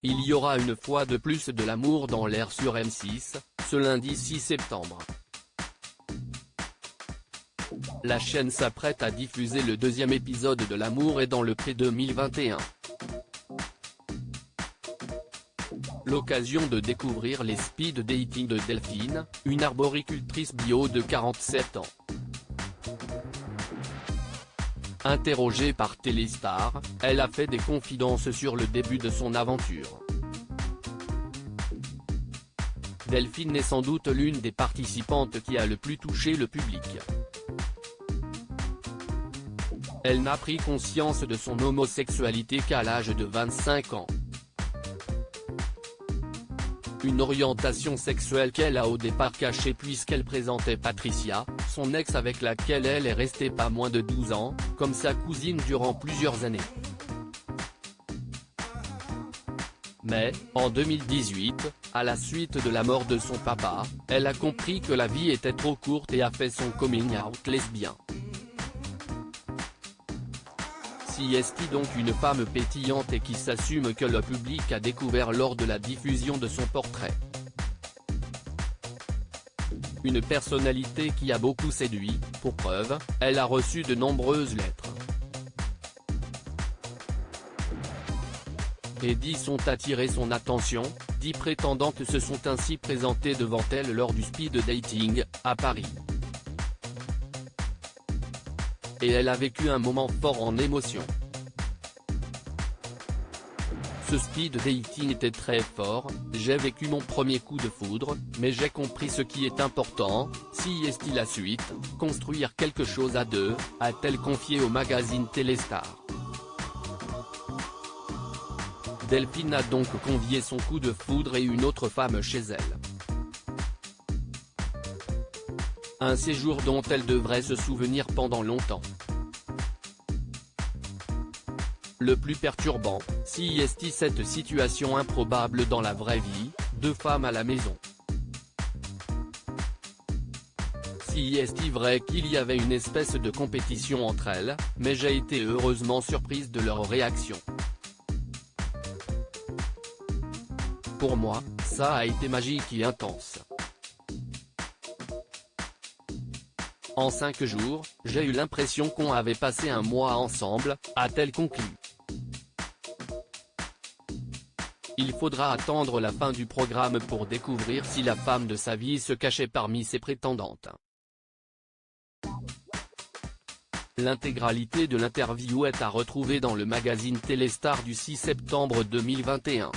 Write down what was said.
Il y aura une fois de plus de l'amour dans l'air sur M6, ce lundi 6 septembre. La chaîne s'apprête à diffuser le deuxième épisode de L'amour est dans le pré 2021. L'occasion de découvrir les speed dating de Delphine, une arboricultrice bio de 47 ans. Interrogée par Téléstar, elle a fait des confidences sur le début de son aventure. Delphine est sans doute l'une des participantes qui a le plus touché le public. Elle n'a pris conscience de son homosexualité qu'à l'âge de 25 ans. Une orientation sexuelle qu'elle a au départ cachée puisqu'elle présentait Patricia, son ex avec laquelle elle est restée pas moins de 12 ans, comme sa cousine durant plusieurs années. Mais, en 2018, à la suite de la mort de son papa, elle a compris que la vie était trop courte et a fait son coming out lesbien. Si est donc une femme pétillante et qui s'assume que le public a découvert lors de la diffusion de son portrait. Une personnalité qui a beaucoup séduit, pour preuve, elle a reçu de nombreuses lettres. Et 10 ont attiré son attention, 10 prétendantes se sont ainsi présentées devant elle lors du speed dating, à Paris. Et elle a vécu un moment fort en émotion. Ce speed dating était très fort, j'ai vécu mon premier coup de foudre, mais j'ai compris ce qui est important, si est la suite, construire quelque chose à deux, a-t-elle confié au magazine Téléstar. Delphine a donc convié son coup de foudre et une autre femme chez elle. Un séjour dont elle devrait se souvenir pendant longtemps. Le plus perturbant, si est cette situation improbable dans la vraie vie, 2 femmes à la maison. Si est vrai qu'il y avait une espèce de compétition entre elles, mais j'ai été heureusement surprise de leur réaction. Pour moi, ça a été magique et intense. En 5 jours, j'ai eu l'impression qu'on avait passé un mois ensemble, a-t-elle conclu. Il faudra attendre la fin du programme pour découvrir si la femme de sa vie se cachait parmi ses prétendantes. L'intégralité de l'interview est à retrouver dans le magazine Téléstar du 6 septembre 2021.